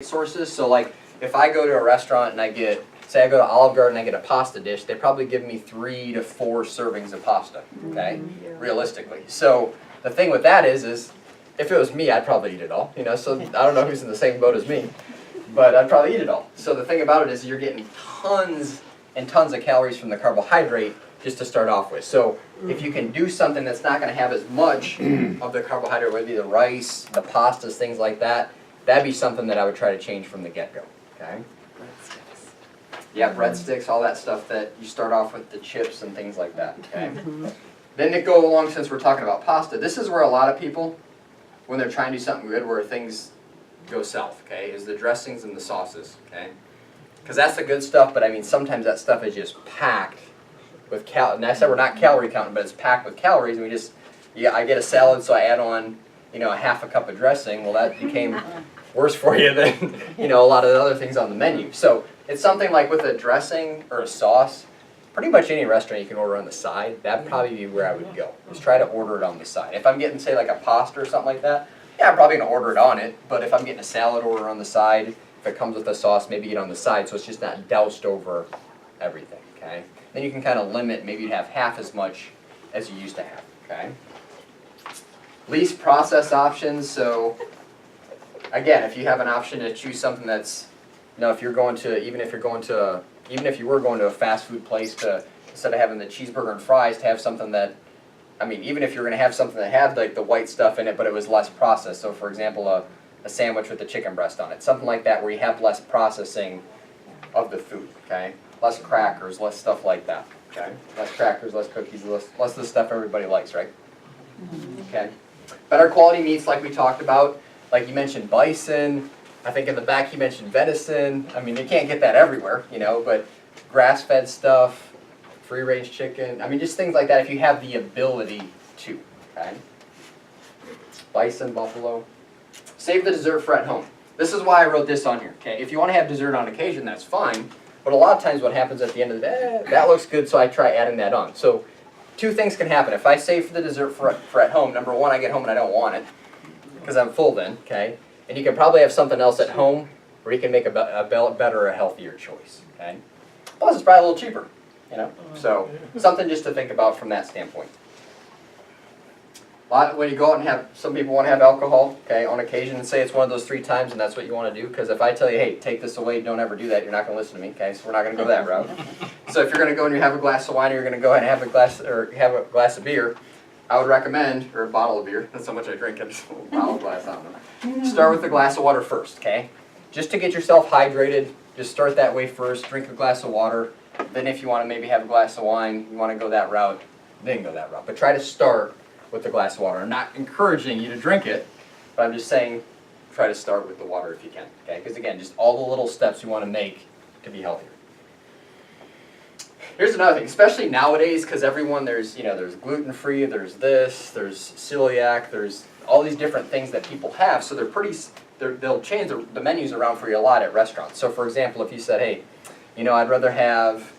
sources. So like if I go to a restaurant and I get, say I go to Olive Garden and I get a pasta dish, they probably give me 3 to 4 servings of pasta, okay, realistically. So the thing with that is if it was me, I'd probably eat it all, you know, so I don't know who's in the same boat as me, but I'd probably eat it all. So the thing about it is you're getting tons and tons of calories from the carbohydrate just to start off with. So if you can do something that's not going to have as much of the carbohydrate, whether it be the rice, the pastas, things like that, that'd be something that I would try to change from the get-go, okay? Breadsticks. Yeah, breadsticks, all that stuff that you start off with, the chips and things like that, okay? Then to go along, since we're talking about pasta, this is where a lot of people, when they're trying to do something good, where things go south, okay, is the dressings and the sauces, okay? Because that's the good stuff, but I mean, sometimes that stuff is just packed with and I said we're not calorie counting, but it's packed with calories, and we just, I get a salad, so I add on, you know, a half a cup of dressing. Well, that became worse for you than, you know, a lot of the other things on the menu. So it's something like with a dressing or a sauce, pretty much any restaurant you can order on the side, that'd probably be where I would go. Just try to order it on the side. If I'm getting, say, like a pasta or something like that, yeah, I'm probably going to order it on it. But if I'm getting a salad order on the side, if it comes with a sauce, maybe eat on the side so it's just not doused over everything, okay? Then you can kind of limit, maybe you'd have half as much as you used to have, okay? Least processed options, so again, if you have an option to choose something that's, you know, if you're going to, even if you were going to a fast food place to, instead of having the cheeseburger and fries, to have something that, I mean, even if you're going to have something that had like the white stuff in it, but it was less processed, so for example, a sandwich with the chicken breast on it, something like that where you have less processing of the food, okay? Less crackers, less stuff like that, okay? Less crackers, less cookies, less of the stuff everybody likes, right? Okay. Better quality meats like we talked about. Like you mentioned bison. I think in the back you mentioned venison. I mean, you can't get that everywhere, you know, but grass-fed stuff, free-range chicken. I mean, just things like that if you have the ability to, okay? Bison, buffalo. Save the dessert for at home. This is why I wrote this on here, okay? If you want to have dessert on occasion, that's fine. But a lot of times what happens at the end of the day, that looks good, so I try adding that on. So 2 things can happen. If I save for the dessert for at home, number 1, I get home and I don't want it because I'm full then, okay? And you can probably have something else at home where you can make a better or a healthier choice, okay? Plus it's probably a little cheaper, you know? So something just to think about from that standpoint. When you go out and have, some people want to have alcohol, okay, on occasion, and say it's one of those 3 times and that's what you want to do, because if I tell you, hey, take this away, don't ever do that, you're not going to listen to me, okay, so we're not going to go that route. So if you're going to go and you have a glass of wine, or you're going to go ahead and have a glass of beer, I would recommend, or a bottle of beer, that's how much I drink, it's a bottle glass, I don't know. Start with a glass of water first, okay, just to get yourself hydrated, just start that way first, drink a glass of water, then if you want to maybe have a glass of wine, you want to go that route, then go that route, but try to start with the glass of water. I'm not encouraging you to drink it, but I'm just saying try to start with the water if you can, okay? Because again, just all the little steps you want to make to be healthier. Here's another thing, especially nowadays, because everyone, there's gluten-free, there's this, there's celiac, there's all these different things that people have, so they'll change the menus around for you a lot at restaurants. So for example, if you said, hey, you know, I'd rather have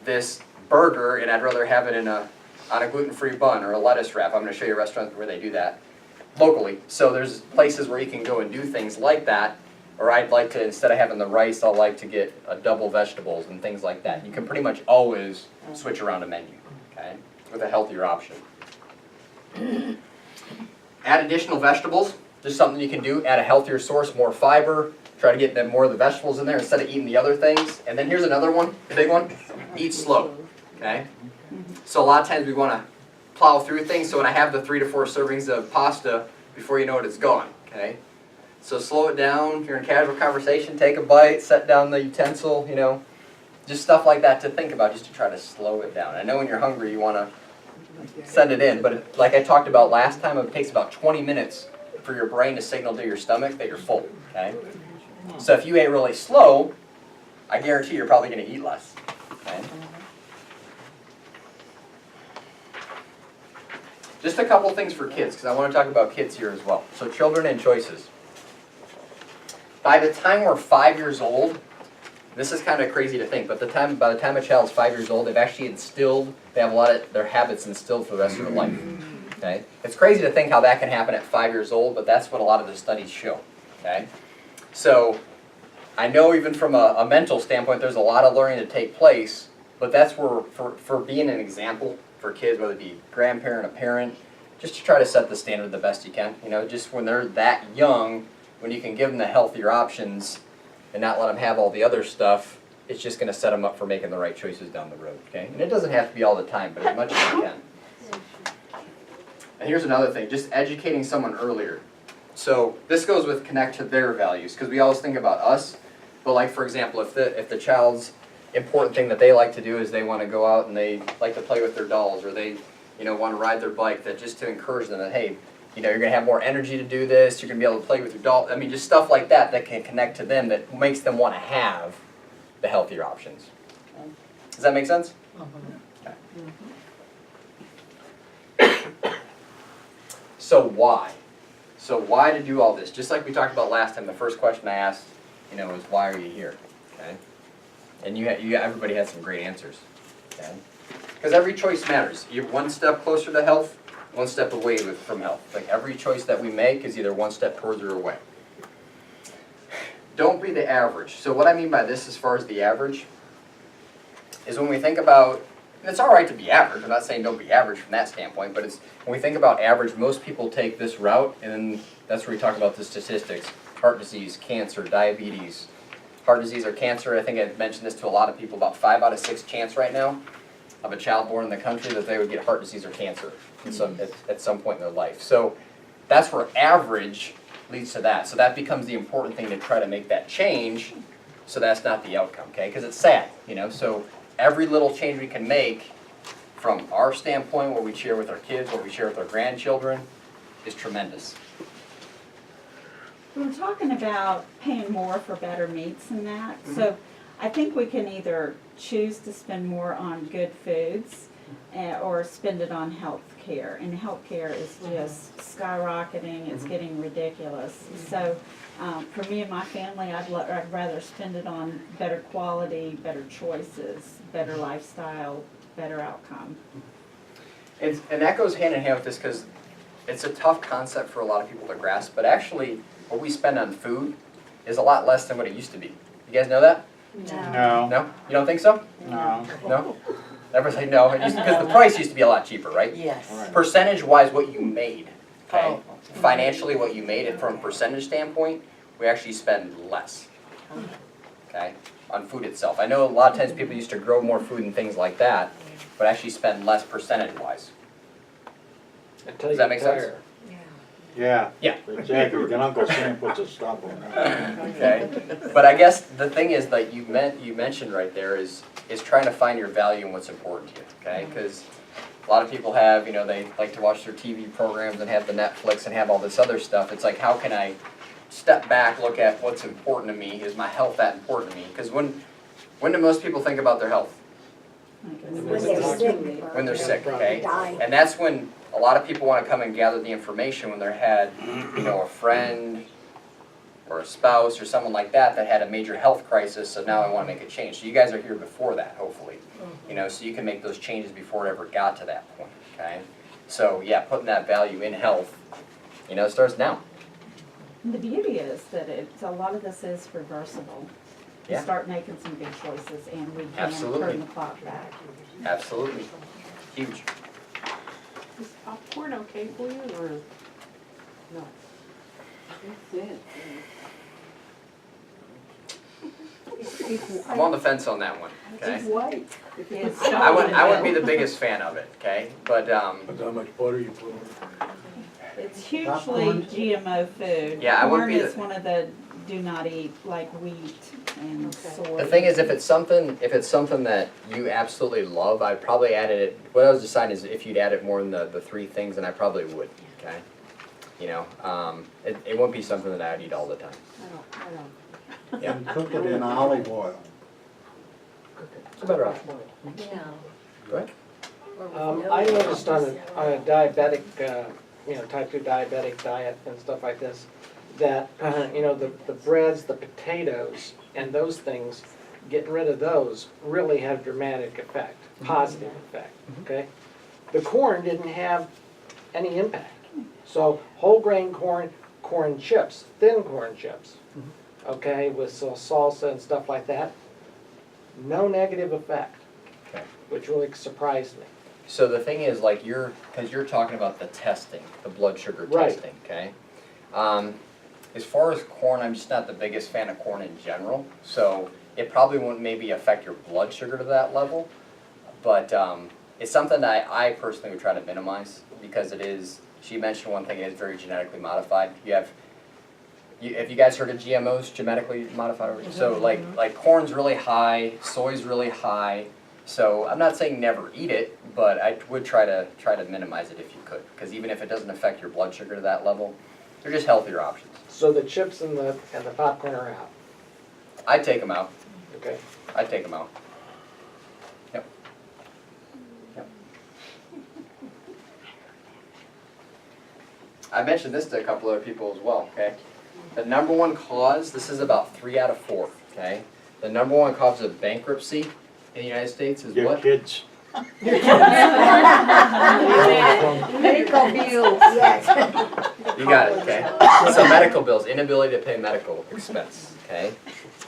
this burger and I'd rather have it on a gluten-free bun or a lettuce wrap. I'm going to show you a restaurant where they do that locally. So there's places where you can go and do things like that. Or I'd like to, instead of having the rice, I'll like to get a double vegetables and things like that. You can pretty much always switch around a menu, okay, with a healthier option. Add additional vegetables. Just something you can do. Add a healthier source, more fiber. Try to get more of the vegetables in there instead of eating the other things. And then here's another one, the big one. Eat slow, okay? So a lot of times we want to plow through things, so when I have the 3 to 4 servings of pasta, before you know it, it's gone, okay? So slow it down. If you're in casual conversation, take a bite, set down the utensil, you know, just stuff like that to think about, just to try to slow it down. I know when you're hungry you want to send it in, but like I talked about last time, it takes about 20 minutes for your brain to signal to your stomach that you're full, okay? So if you ate really slow, I guarantee you're probably going to eat less, okay? Just a couple things for kids, because I want to talk about kids here as well. So children and choices. By the time we're 5 years old, this is kind of crazy to think, but by the time a child's 5 years old, they've actually they have a lot of their habits instilled for the rest of their life. Okay? It's crazy to think how that can happen at 5 years old, but that's what a lot of the studies show. Okay? So I know even from a mental standpoint, there's a lot of learning to take place, but that's where, for being an example for kids, whether it be grandparent, a parent, just to try to set the standard the best you can. You know, just when they're that young, when you can give them the healthier options and not let them have all the other stuff, it's just going to set them up for making the right choices down the road, okay? And it doesn't have to be all the time, but as much as you can. And here's another thing, just educating someone earlier. So this goes with connect to their values, because we always think about us, but like for example, if the child's important thing that they like to do is they want to go out and they like to play with their dolls, or they want to ride their bike, that just to encourage them that, hey, you're going to have more energy to do this, you're going to be able to play with your doll. I mean, just stuff like that that can connect to them, that makes them want to have the healthier options. Does that make sense? Okay. So why? So why to do all this? Just like we talked about last time, the first question I asked, is why are you here? Okay. And everybody has some great answers. Okay. Because every choice matters. You're one step closer to health, one step away from health. Like every choice that we make is either one step towards or away. Don't be the average. So what I mean by this as far as the average is when we think about, and it's all right to be average. I'm not saying don't be average from that standpoint, but it's when we think about average, most people take this route, and then that's where we talk about the statistics. Heart disease, cancer, diabetes. Heart disease or cancer, I think I've mentioned this to a lot of people, about 5 out of 6 chance right now of a child born in the country that they would get heart disease or cancer at some point in their life. So that's where average leads to that. So that becomes the important thing to try to make that change, so that's not the outcome, okay? Because it's sad, so every little change we can make from our standpoint, what we share with our kids, what we share with our grandchildren, is tremendous. We were talking about paying more for better meats and that. Mm-hmm. So I think we can either choose to spend more on good foods or spend it on health care. And health care is just skyrocketing. It's getting ridiculous. So for me and my family, I'd rather spend it on better quality, better choices, better lifestyle, better outcome. And that goes hand in hand with this, because it's a tough concept for a lot of people to grasp, but actually what we spend on food is a lot less than what it used to be. You guys know that? No. No? You don't think so? No. No? Everybody say no, because the price used to be a lot cheaper, right? Yes. Percentage-wise, what you made, okay? Oh. Financially, what you made, it from a percentage standpoint, we actually spend less, okay, on food itself. I know a lot of times people used to grow more food and things like that, but actually spend less percentage-wise. Does that make sense? Yeah. Yeah. Exactly. Then Uncle Sam puts a stop on that. Okay, but I guess the thing is that you mentioned right there is trying to find your value and what's important to you, okay? Because a lot of people have, they like to watch their TV programs and have the Netflix and have all this other stuff. It's like, how can I step back, look at what's important to me? Is my health that important to me? Because when do most people think about their health? When they're sick. When they're sick, okay? And that's when a lot of people want to come and gather the information when they're had, a friend or a spouse or someone like that had a major health crisis, so now I want to make a change. So you guys are here before that, hopefully. So you can make those changes before it ever got to that point, okay? So yeah, putting that value in health, it starts now. And the beauty is that a lot of this is reversible. You Yeah. start making some good choices and we can Absolutely. turn the clock back. Absolutely. Huge. Is popcorn okay for you, or no? I'm on the fence on that one, okay? It's white. It's I wouldn't be the biggest fan of it, okay? But Depends how much butter you put on it. It's hugely GMO food. Yeah, I wouldn't Corn be is the- one of the do not eat, like wheat and soy. the thing is, if it's something that you absolutely love, I'd probably add it. What I was deciding is if you'd add it more than the 3 things, then I probably would, okay? It wouldn't be something that I'd eat all the time. I don't. Yeah. And cook it in olive oil. It's a better option. Yeah. Go ahead. I noticed on a diabetic, type 2 diabetic diet and stuff like this, that, the breads, the potatoes, and those things, getting rid of those really had a dramatic effect, positive effect, okay? The corn didn't have any impact. So whole grain corn, corn chips, thin corn chips, okay, with salsa and stuff like that. No negative effect, Okay. which really surprised me. So the thing is, like, because you're talking about the testing, the blood sugar Right. testing, okay? As far as corn, I'm just not the biggest fan of corn in general, so it probably won't maybe affect your blood sugar to that level, but it's something that I personally would try to minimize, because it is, she mentioned one thing, it is very genetically modified. Have you guys heard of GMOs, genetically modified? So like corn's really high, soy's really high. So I'm not saying never eat it, but I would try to minimize it if you could, because even if it doesn't affect your blood sugar to that level, they're just healthier options. So the chips and the popcorn are out, I'd take them out. okay? I'd take them out. Yep. Yep. I mentioned this to a couple other people as well. Okay. The number one cause. This is about 3 out of 4. Okay. The number one cause of bankruptcy in the United States is Your what? kids. Medical bills. Yes. You got it, okay? So medical bills, inability to pay medical expense, okay?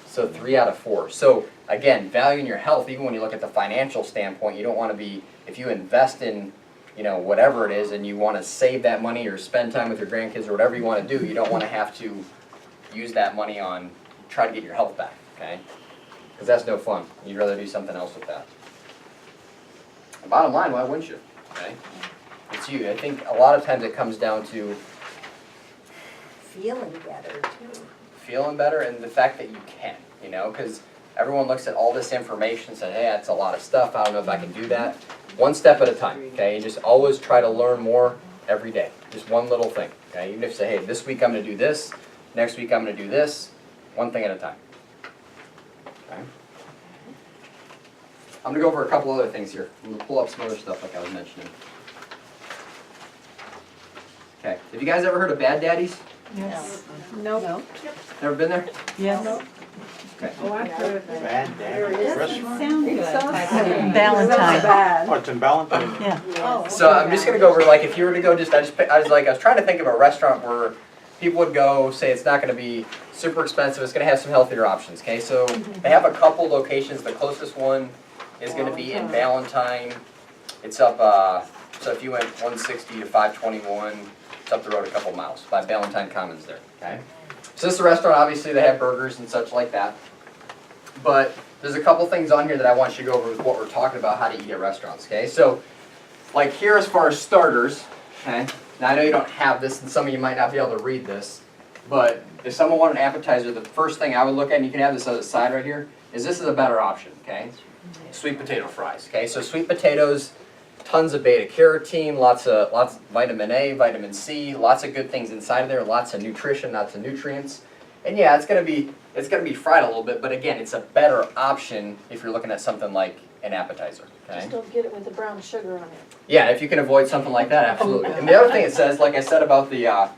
So 3 out of 4. So again, valuing your health, even when you look at the financial standpoint, you don't want to be, if you invest in, you know, whatever it is and you want to save that money or spend time with your grandkids or whatever you want to do, you don't want to have to use that money on, try to get your health back, okay? Because that's no fun. You'd rather do something else with that. And bottom line, why wouldn't you, okay? It's you. I think a lot of times it comes down to Feeling better too. feeling better and the fact that you can, you know, because everyone looks at all this information and says, hey, that's a lot of stuff, I don't know if I can do that. One step at a time, okay? You just always try to learn more every day. Just one little thing, okay? Even if you say, hey, this week I'm going to do this, next week I'm going to do this, one thing at a time. Okay? I'm going to go over a couple other things here. I'm going to pull up some other stuff like I was mentioning. Okay, have you guys ever heard of Bad Daddies? Yes. Nope. Never been there? Yes. Okay. Oh, I've heard of that. Bad Daddy Restaurant? Sound good. Valentine. Oh, it's in Valentine. Yeah. So I'm just gonna go over, like, if you were to go, I was trying to think of a restaurant where people would go, say it's not gonna be super expensive, it's gonna have some healthier options, okay? So they have a couple locations, the closest one is gonna be in Valentine. It's up, so if you went 160 to 521, it's up the road a couple miles by Valentine Commons there, okay? So this is a restaurant, obviously they have burgers and such like that. But there's a couple things on here that I want you to go over with what we're talking about, how to eat at restaurants, okay? So, like here as far as starters, okay? Now I know you don't have this and some of you might not be able to read this, but if someone wanted an appetizer, the first thing I would look at, and you can have this on the side right here, is this is a better option, okay? Sweet potato fries, okay? So sweet potatoes, tons of beta carotene, lots of vitamin A, vitamin C, lots of good things inside of there, lots of nutrition, lots of nutrients. And yeah, it's gonna be fried a little bit, but again, it's a better option if you're looking at something like an appetizer, okay? Just don't get it with the brown sugar on it. Yeah, if you can avoid something like that, absolutely. And the other thing it says, like I said about the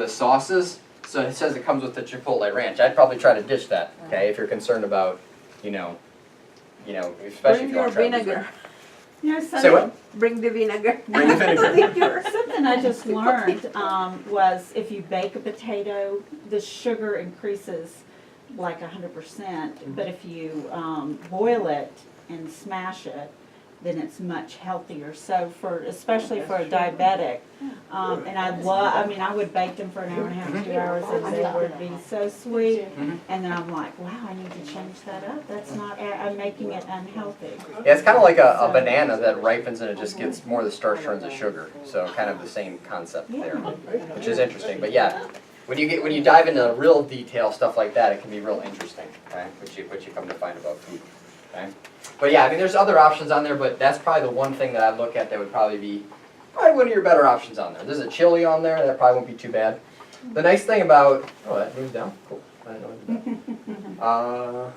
sauces, so it says it comes with the Chipotle ranch. I'd probably try to ditch that, okay, if you're concerned about, you know, especially if you want to try to lose weight. You know, Say what? Bring the vinegar. Bring the vinegar. something I just learned was if you bake a potato, the sugar increases like 100%. But if you boil it and smash it, then it's much healthier. So especially for a diabetic, and I would bake them for an hour and a half, 2 hours, and they would be so sweet. And then I'm like, wow, I need to change that up. That's not, I'm making it unhealthy. Yeah, it's kind of like a banana that ripens and it just gets more of the starch turns to sugar. So kind of the same concept there, which is interesting. But yeah, when you dive into real detail stuff like that, it can be real interesting, okay? What you come to find about food, okay? But yeah, I mean, there's other options on there, but that's probably the one thing that I'd look at that would probably be one of your better options on there. There's a chili on there, that probably won't be too bad. The nice thing about, oh, that moves down, cool. I didn't know it did that.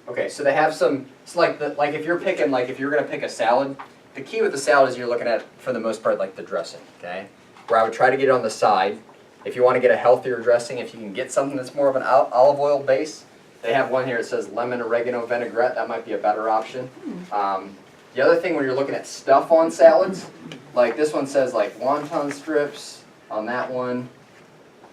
Okay, so they have some, it's like if you're gonna pick a salad, the key with the salad is you're looking at, for the most part, like the dressing, okay? Where I would try to get it on the side. If you want to get a healthier dressing, if you can get something that's more of an olive oil base, they have one here that says lemon oregano vinaigrette. That might be a better option. The other thing when you're looking at stuff on salads, like this one says like wonton strips on that one,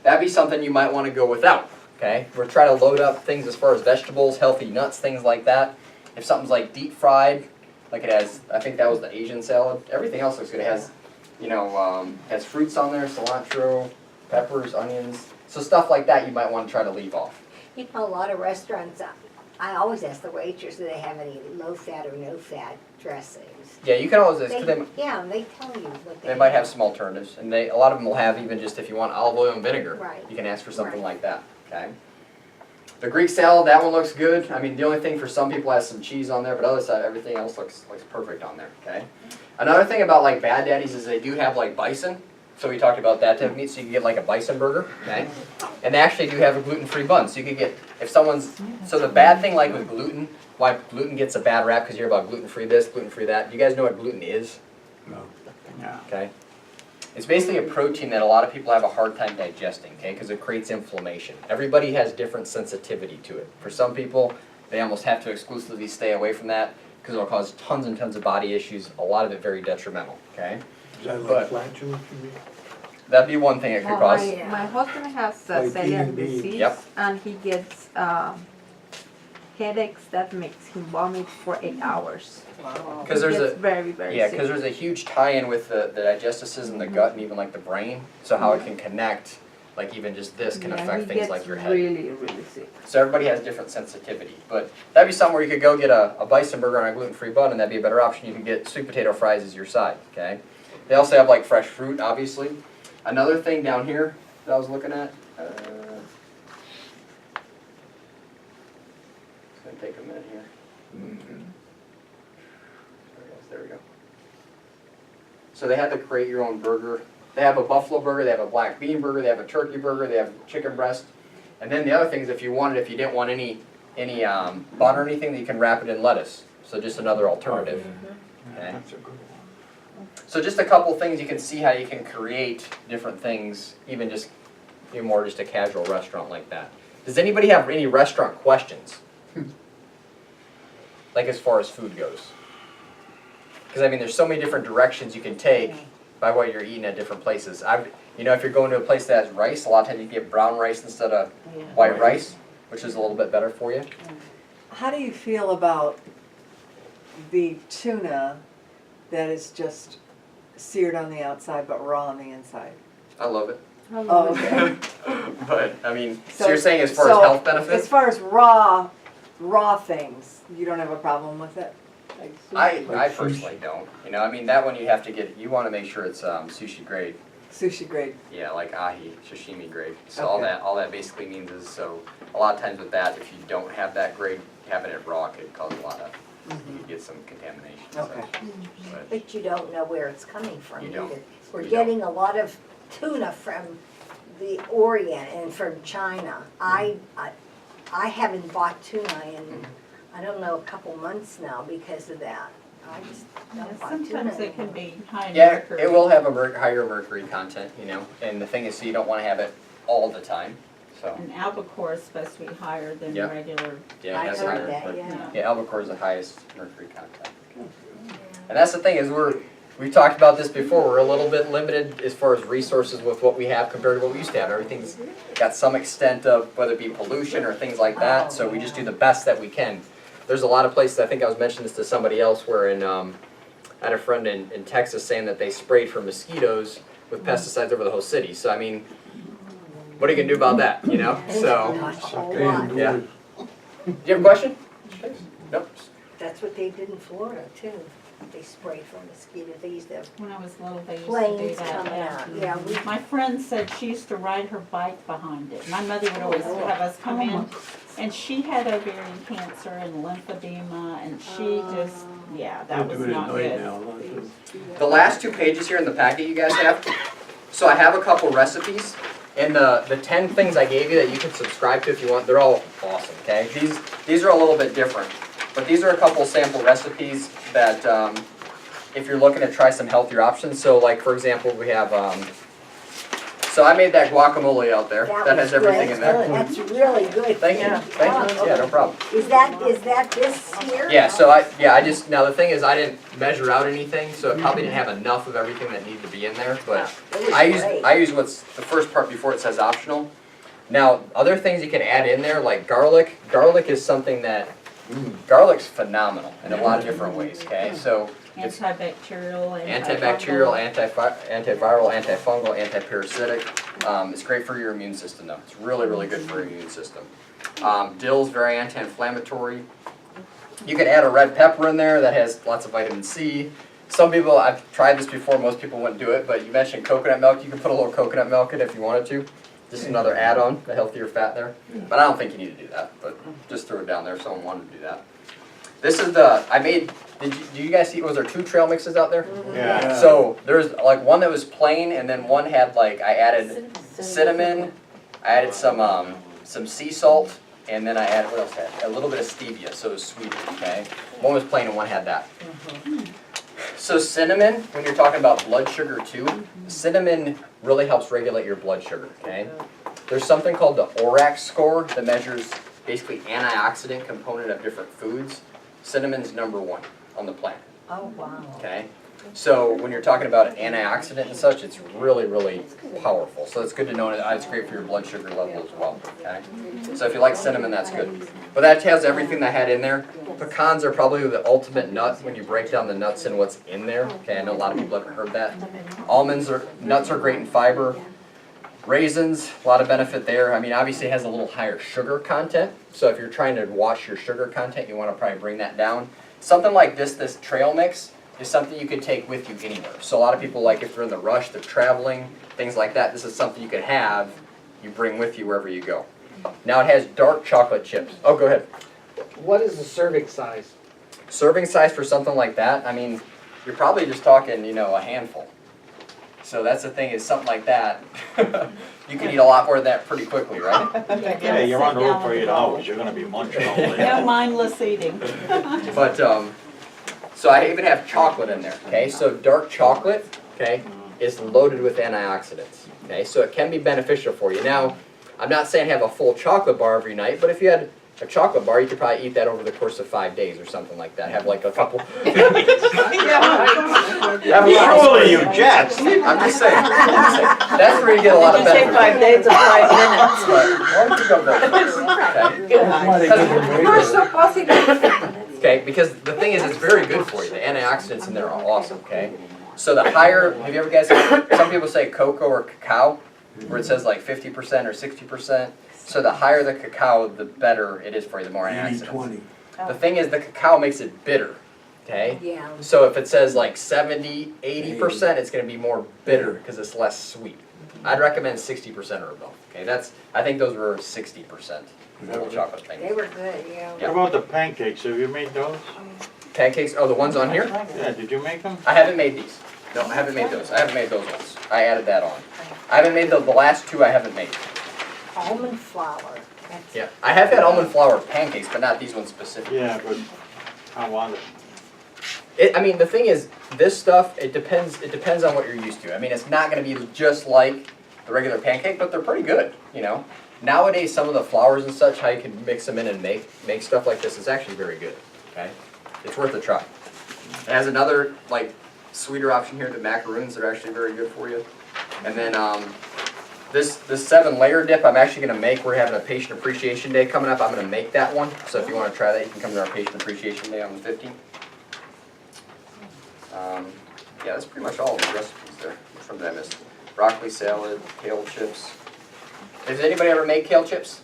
that'd be something you might want to go without. okay? We're trying to load up things as far as vegetables, healthy nuts, things like that. If something's like deep fried, like it has, I think that was the Asian salad, everything else looks good. It has, you know, has fruits on there, cilantro, peppers, onions. So stuff like that you might want to try to leave off. You know, a lot of restaurants, I always ask the waitress, do they have any low-fat or no-fat dressings? Yeah, you can always, cause Yeah, they tell you what they might have some alternatives. And a lot of them will have even just if you want olive oil and vinegar, Right. you can ask for something Right. like that, okay? The Greek salad, that one looks good. I mean, the only thing for some people has some cheese on there, but other side, everything else looks perfect on there, okay? Another thing about like Bad Daddy's is they do have like bison. So we talked about that type of meat, so you can get like a bison burger, okay? And they actually do have a gluten-free bun, so you could get, if someone's, so the bad thing like with gluten, why gluten gets a bad rap, because you hear about gluten-free this, gluten-free that. Do you guys know what gluten is? No. Okay. It's basically a protein that a lot of people have a hard time digesting, okay, because it creates inflammation. Everybody has different sensitivity to it. For some people, they almost have to exclusively stay away from that because it'll cause tons and tons of body issues, a lot of it very detrimental, okay? Is that But- like flatulence, you mean? That'd be one thing it could Well, cause. my husband has Like celiac eating beans. disease, Yep. and he gets headaches that makes him vomit for 8 hours. Because He there's gets a, very, very yeah, sick. because there's a huge tie-in with the digestive system, the gut, and even like the brain. So how it can connect, like even just this can affect things like your head. Really, really sick. So everybody has different sensitivity. But that'd be something where you could go get a bison burger on a gluten-free bun, and that'd be a better option. You could get sweet potato fries as your side, okay? They also have like fresh fruit, obviously. Another thing down here that I was looking at, it's gonna take a minute here. There we go. So they had to create your own burger. They have a buffalo burger, they have a black bean burger, they have a turkey burger, they have chicken breast. And then the other thing is if you didn't want any bun or anything, you can wrap it in lettuce. So just another alternative. Okay. That's a good one. So just a couple things you can see how you can create different things, even just more just a casual restaurant like that. Does anybody have any restaurant questions? Like as far as food goes? Because I mean, there's so many different directions you can take by what you're eating at different places. You know, if you're going to a place that has rice, a lot of times you get brown rice instead of white rice, which is a little bit better for you. How do you feel about the tuna that is just seared on the outside but raw on the inside? I love it. Oh, okay. But, I mean, so So- you're saying as far so as health As benefits? far as raw things, you don't have a problem with it? I personally don't. You know, I mean, that one you have to get, you want to make sure it's sushi grade. Sushi grade. Yeah, like ahi, sashimi grade. So Okay. all that basically means is, so a lot of times with that, if you don't have that grade, having it raw could cause a lot of, you could get some contamination. so, Okay. but- But you don't know where it's coming from You either. don't. We're You getting a lot of tuna from the Orient and from China. I haven't bought tuna in, I don't know, a couple months now because of that. I just Yeah, don't buy tuna sometimes it can anymore. be high in Yeah, mercury. it will have a higher mercury content, you know, and the thing is, so you don't want to have it all the time, so. And albacore is supposed to be higher than Yep. regular. Yeah, I it has heard higher that, mercury. yeah. Yeah, albacore is the highest mercury content. And that's the thing is we've talked about this before, we're a little bit limited as far as resources with what we have compared to what we used to have. Everything's got some extent of whether it be pollution or things like that, so we just do the best that we can. There's a lot of places, I think I was mentioning this to somebody else, where I had a friend in Texas saying that they sprayed for mosquitoes with pesticides over the whole city. So I mean, what are you gonna do about that, you know? So, Gosh, a lot. yeah. Do you have a question? Nope. That's what they did in Florida too. They sprayed for mosquitoes. They used to have When I was little, they used to do planes that. coming Yeah. out. Yeah, we, My friend said she used to ride her bike behind it. My mother would always have us come in, and she had ovarian cancer and lymphedema, and she just, yeah, that was They do it at not night good. now, a lot of them. The last 2 pages here in the packet you guys have, so I have a couple recipes, and the 10 things I gave you that you can subscribe to if you want, they're all awesome, okay? These are a little bit different, but these are a couple sample recipes that if you're looking to try some healthier options, so like for example, we have, so I made that guacamole out there, that has was everything good. in there. That's really good. Thank you, yeah, no problem. Is that this here? Yeah, so I just, now the thing is, I didn't measure out anything, so it probably didn't have enough of everything that needed to be in there, but It was I great. use what's the first part before it says optional. Now, other things you can add in there, like garlic. Garlic is something that, garlic's phenomenal in a lot of different ways, okay? So it's Antibacterial, antibacterial, antiviral, antifungal, antiparasitic. It's great for your immune system though. It's really, really good for your immune system. Dill's very anti-inflammatory. You can add a red pepper in there that has lots of vitamin C. Some people, I've tried this before, most people wouldn't do it, but you mentioned coconut milk. You can put a little coconut milk in if you wanted to. Just another add-on, a healthier fat there. But I don't think you need to do that, but just throw it down there if someone wanted to do that. This is the, I made, do you guys see, was there 2 trail mixes out there? Yeah. So there's like one that was plain and then one had like, I added cinnamon, I added some sea salt, and then I added, what else I had? A little bit of stevia, so it was sweeter, okay? One was plain and one had that. So cinnamon, when you're talking about blood sugar too, cinnamon really helps regulate your blood sugar, okay? There's something called the ORAC score that measures basically antioxidant component of different foods. Cinnamon's #1 on the planet, Oh, wow. okay? So when you're talking about antioxidant and such, it's really, really powerful. So it's good to know that it's great for your blood sugar level as well, okay? So if you like cinnamon, that's good. But that has everything that I had in there. Pecans are probably the ultimate nut when you break down the nuts and what's in there. Okay, I know a lot of people haven't heard that. Nuts are great in fiber. Raisins, a lot of benefit there. I mean, obviously it has a little higher sugar content. So if you're trying to watch your sugar content, you want to probably bring that down. Something like this trail mix, is something you could take with you anywhere. So a lot of people, like if they're in the rush, they're traveling, things like that, this is something you could have, you bring with you wherever you go. Now it has dark chocolate chips. Oh, go ahead. What is the serving size? Serving size for something like that, I mean, you're probably just talking, a handful. So that's the thing, is something like that, you can eat a lot more of that pretty quickly, right? Yeah, you're on the road for 8 hours, you're gonna be munching all day. No mindless eating. But, so I even have chocolate in there, okay? So dark chocolate, okay, is loaded with antioxidants, okay? So it can be beneficial for you. Now, I'm not saying have a full chocolate bar every night, but if you had a chocolate bar, you could probably eat that over the course of 5 days or something like that. Have like a couple. Surely you jets. I'm just saying. That's where you get a lot of benefit. 5 days or 5 minutes. But why don't you go there? Okay. Okay, because the thing is, it's very good for you. The antioxidants in there are awesome, okay? So the higher, have you ever guys, some people say cocoa or cacao, where it says like 50% or 60%. So the higher the cacao, the better it is for you, the more antioxidants. The thing is, the cacao makes it bitter, okay? Yeah. So if it says like 70, 80%, it's going to be more bitter because it's less sweet. I'd recommend 60% or above, okay? I think those were 60%, little chocolate things. They were good, yeah. What about the pancakes, have you made those? Pancakes, oh, the ones on here? Yeah, did you make them? I haven't made these. No, I haven't made those. I haven't made those ones. I added that on. I haven't made the last 2 I haven't made. Almond flour. That's- Yeah, I have had almond flour pancakes, but not these ones specifically. Yeah, but I want it. I mean, the thing is, this stuff, it depends on what you're used to. I mean, it's not going to be just like the regular pancake, but they're pretty good, Nowadays, some of the flours and such, how you can mix them in and make stuff like this is actually very good, okay? It's worth a try. It has another, like, sweeter option here, the macaroons that are actually very good for you. And then this 7-layer dip I'm actually going to make. We're having a Patient Appreciation Day coming up. I'm going to make that one. So if you want to try that, you can come to our Patient Appreciation Day on the 15th. Yeah, that's pretty much all of the recipes there. Which one did I miss? Broccoli salad, kale chips. Has anybody ever made kale chips?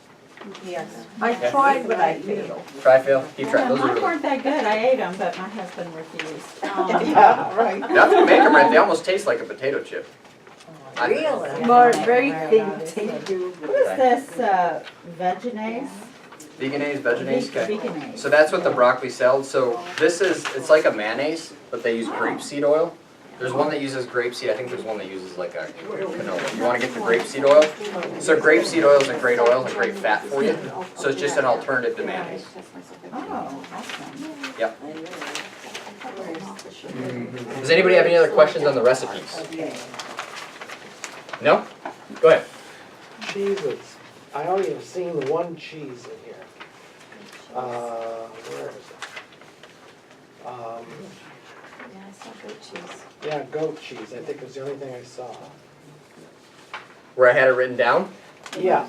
Yes. I tried, but I failed. Try, fail? Keep trying. Yeah, Those are mine really weren't that good. I ate them, but my husband refused. Yeah, right. Nothing to make them right. They almost taste like a potato chip. Really? More very thin. What is this, Vegenaise? Veganese, Veganese, okay. Veganase. So that's what the broccoli salad. So this is, it's like a mayonnaise, but they use grapeseed oil. There's one that uses grapeseed. I think there's one that uses like a canola. You want to get the grapeseed oil. So grapeseed oil is a great oil, a great fat for you. So it's just an alternative to mayonnaise. Oh, awesome. Yep. Does anybody have any other questions on the recipes? No? Go ahead. Cheeses. I only have seen one cheese in here. Where is it? Yeah, I saw goat cheese. Yeah, goat cheese, I think was the only thing I saw. Where I had it written down? Yeah.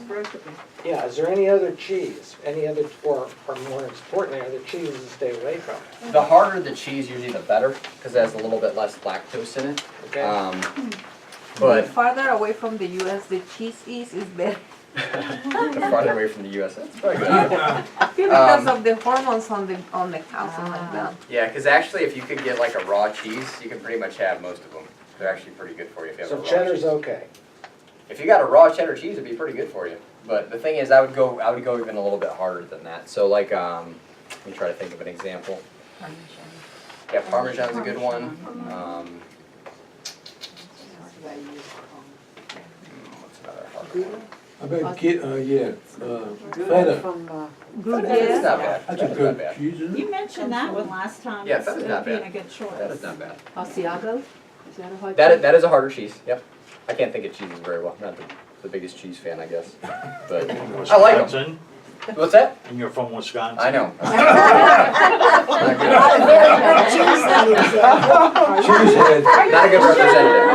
Yeah, is there any other cheese, any other, or more importantly, other cheeses to stay away from? The harder the cheese, usually the better, because it has a little bit less lactose in it. Okay. The But farther away from the US the cheese is better. the farther away from the U.S., that's very good. Because of the hormones on the cows and like that. Yeah, because actually, if you could get like a raw cheese, you can pretty much have most of them. They're actually pretty good for you if you have a So raw cheddar's cheese. okay. If you got a raw cheddar cheese, it'd be pretty good for you. But the thing is, I would go even a little bit harder than that. So like, let me try to think of an example. Yeah, Parmesan's a good one. What's another hard one? I bet get, Good feta. from, Feta's not bad. That's a Feta's not good bad. cheese, isn't it? You mentioned that one last time. Yeah, as feta's not being bad. a good choice. Feta's not bad. Asiago? Is that a hard That is a harder cheese. Yep. I can't think of cheeses very well. Not the biggest cheese fan, I guess. But I like them. Wisconsin, What's that? and you're from Wisconsin. I know. Not a very good cheese that is, Cheesehead. Not a good representative.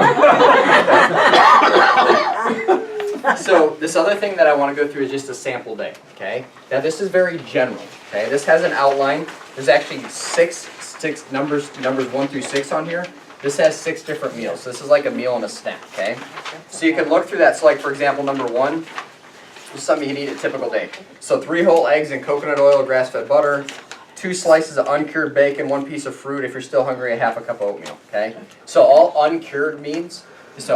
So this other thing that I want to go through is just a sample day, okay? Now this is very general, okay? This has an outline. There's actually six numbers 1 through 6 on here. This has 6 different meals. So this is like a meal and a snack, okay? So you can look through that. So like for example, number 1 is something you can eat a typical day. So 3 whole eggs and coconut oil, grass-fed butter, 2 slices of uncured bacon, 1 piece of fruit. If you're still hungry, a half a cup of oatmeal, okay? So all uncured means it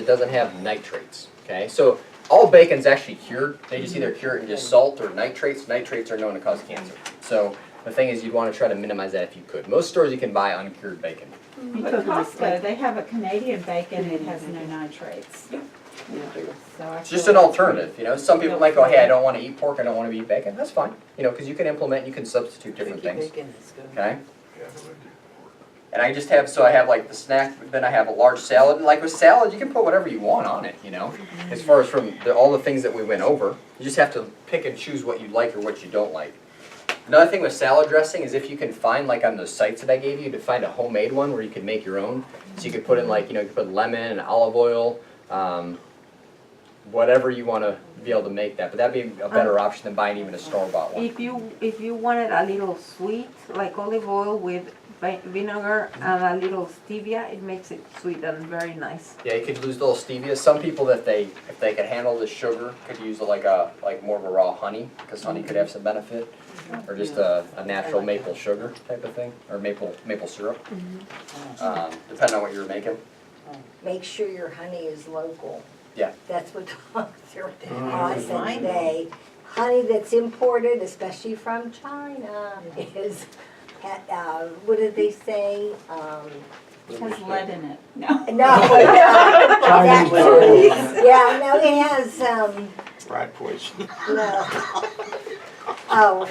doesn't have nitrates. Okay, so all bacon's actually cured. They just either cure it in just salt or nitrates. Nitrates are known to cause cancer. So the thing is, you'd want to try to minimize that if you could. Most stores you can buy uncured bacon. But Costco, they have a Canadian bacon, it has no nitrates. So I It's just feel an like- alternative. You know, some people might go, hey, I don't want to eat pork, I don't want to eat bacon. That's fine. You know, because you can implement, you can substitute different things. Okay. And I just have, so I have like the snack, then I have a large salad. And like with salad, you can put whatever you want on it, you know. As far as from all the things that we went over, you just have to pick and choose what you like or what you don't like. Another thing with salad dressing is if you can find, like on those sites that I gave you, to find a homemade one where you can make your own. So you could put in like, you know, you could put lemon and olive oil, whatever you want to be able to make that. But that'd be a better option than buying even a store-bought one. If you wanted a little sweet, like olive oil with vinegar and a little stevia, it makes it sweet and very nice. Yeah, you could use little stevia. Some people that if they could handle the sugar, could use like more of a raw honey, because honey could have some benefit, or just a natural maple sugar type of thing, or maple syrup, depending on what you're making. make sure your honey is local. Yeah. That's what Dr. Oz said today. Honey that's imported, especially from China, is, what did they say? It has lead in it. No. No. Chinese That's- Yeah, no, it has, Rat poison. no. Oh,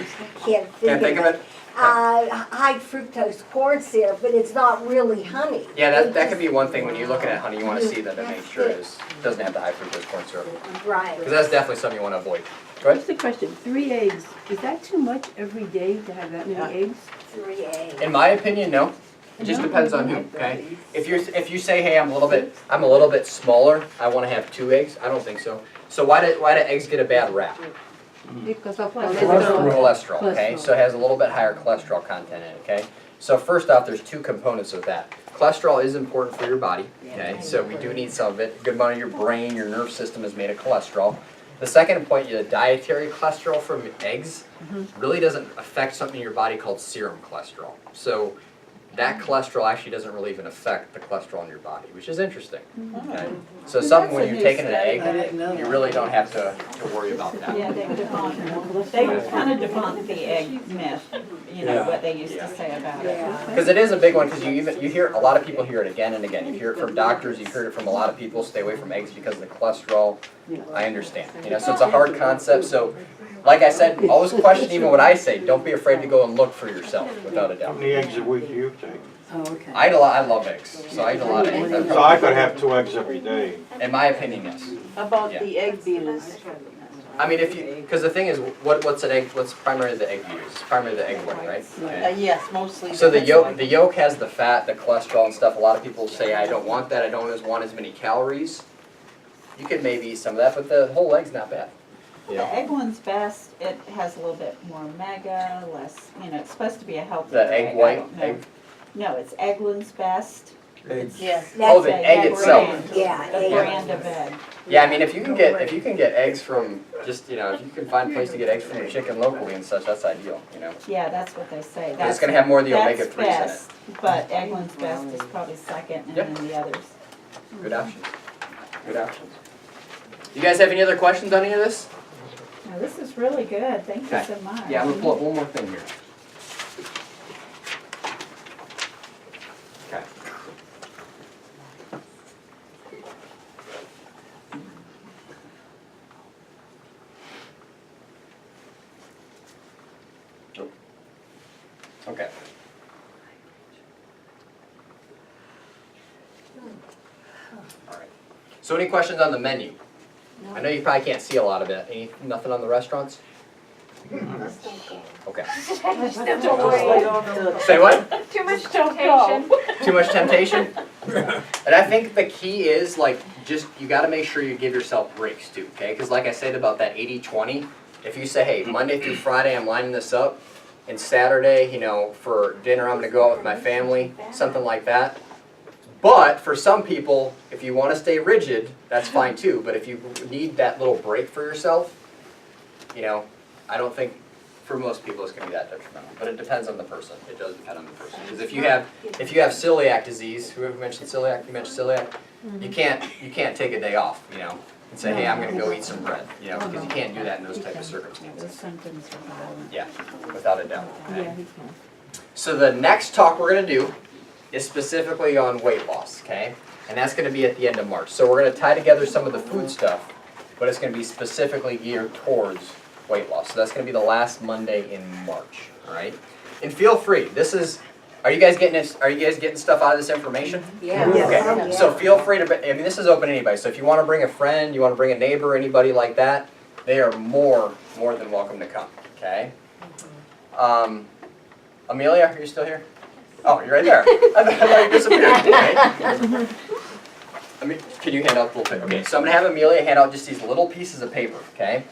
can't Can't think of it. it? High fructose corn syrup, but it's not really honey. Yeah, that could be one thing when you're looking at honey, you want to see that it makes sure it doesn't have the high fructose corn syrup. Right. Because that's definitely something you want to avoid. Go ahead. Just a question, 3 eggs, is that too much every day to have that many eggs? 3 eggs. In my opinion, no. It just depends on who, okay? If you say, hey, I'm a little bit smaller, I want to have 2 eggs, I don't think so. So why do eggs get a bad rap? Because of Cholesterol, okay? So it has a little bit higher cholesterol content in it, okay? So first off, there's 2 components of that. Cholesterol is important for your body, okay? So we do need some of it. A good amount of your brain, your nerve system is made of cholesterol. The second point, the dietary cholesterol from eggs really doesn't affect something in your body called serum cholesterol. So that cholesterol actually doesn't really even affect the cholesterol in your body, which is interesting. Okay? So something when you're taking an I egg, didn't know you that. really don't have to worry about that. Yeah, they kind of debunked the egg myth, you know, what they used to say about it. Yeah. Because it is a big one, because you hear, a lot of people hear it again and again. You hear it from doctors, you've heard it from a lot of people, stay away from eggs because of the cholesterol. I understand, you know, so it's a hard concept. So, like I said, always question even what I say. Don't be afraid to go and look for yourself, without a How doubt. many eggs a week do you take? Oh, okay. I love eggs, so I eat a lot of eggs. So I could have 2 eggs every day. In my opinion, yes. About Yeah. the egg beaters? I mean, because the thing is, what's primarily the egg use? It's primarily the egg white, right? Okay. Yes, mostly. So the yolk has the fat, the cholesterol and stuff. A lot of people say, I don't want that, I don't want as many calories. you could maybe eat some of that, but the whole egg's not bad. You The know? egg one's best, it has a little bit more omega, less, it's supposed to be a healthier The egg egg, I white, don't know. egg, No, it's Eggland's Best. Yes. oh, That's the a egg itself. brand, Yeah, a egg. brand of egg. Yeah, I mean, if you can get eggs from just, if you can find a place to get eggs from a chicken locally and such, that's ideal, Yeah, that's what they say. It's gonna have more of the That's omega-3s in it. best, but Eggland's Best is probably second, and Yep. then the others. Good options. Good options. You guys have any other questions on any of this? Now, this is really good, thank you Okay. so much. Yeah, I'm gonna pull up one more thing here. Okay. Okay. All right. So any questions on the menu? I know you probably can't see a lot of it. Nothing on the restaurants? Okay. Say what? Too much temptation. Too much temptation? And I think the key is you gotta make sure you give yourself breaks too, okay? Because like I said about that 80-20, if you say, hey, Monday through Friday I'm lining this up, and Saturday, for dinner I'm gonna go out with my family, something like that. But for some people, if you wanna stay rigid, that's fine too. But if you need that little break for yourself, I don't think for most people it's gonna be that detrimental. But it depends on the person. It does depend on the person. Because if you have celiac disease, whoever mentioned celiac, you mentioned celiac, you can't take a day off, and say, hey, I'm gonna go eat some bread, because you can't do that in those type of Those circumstances. symptoms are violent. Yeah, without a doubt. Yeah, he can. So the next talk we're gonna do is specifically on weight loss, okay? And that's gonna be at the end of March. So we're gonna tie together some of the food stuff, but it's gonna be specifically geared towards weight loss. So that's gonna be the last Monday in March, all right? And feel free, are you guys getting stuff out of this information? Yeah. Okay, so feel free to, this is open to anybody. So if you wanna bring a friend, you wanna bring a neighbor, anybody like that, they are more than welcome to come, okay? Amelia, are you still here? Oh, you're right there. I thought you disappeared. Okay. Can you hand out the little paper? Okay, so I'm gonna have Amelia hand out just these little pieces of paper, okay?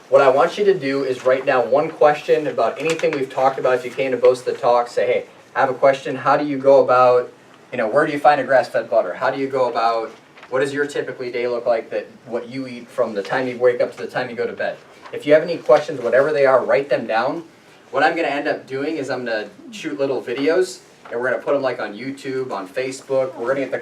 What I want you to do is write down one question about anything we've talked about. If you came to both the talks, say, hey, I have a question. How do you go about, where do you find a grass-fed butter? How do you go about, what does your typically day look like, what you eat from the time you wake up to the time you go to bed? If you have any questions, whatever they are, write them down. What I'm gonna end up doing is I'm gonna shoot little videos, and we're gonna put them on YouTube, on Facebook. We're gonna get the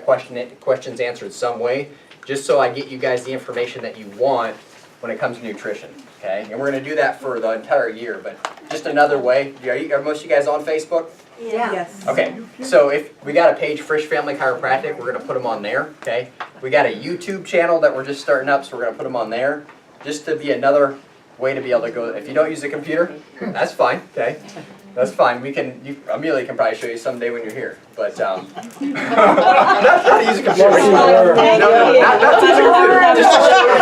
questions answered some way, just so I get you guys the information that you want when it comes to nutrition, okay? And we're gonna do that for the entire year, but just another way. Are most of you guys on Facebook? Yeah. Yes. Okay, so if we got a page, Frisch Family Chiropractic, we're gonna put them on there, okay? We got a YouTube channel that we're just starting up, so we're gonna put them on there, just to be another way to be able to go. If you don't use a computer, that's fine, okay? That's fine. Amelia can probably show you someday when you're here, but not how to use a computer. Thank No, you. not to use a computer. Just to show you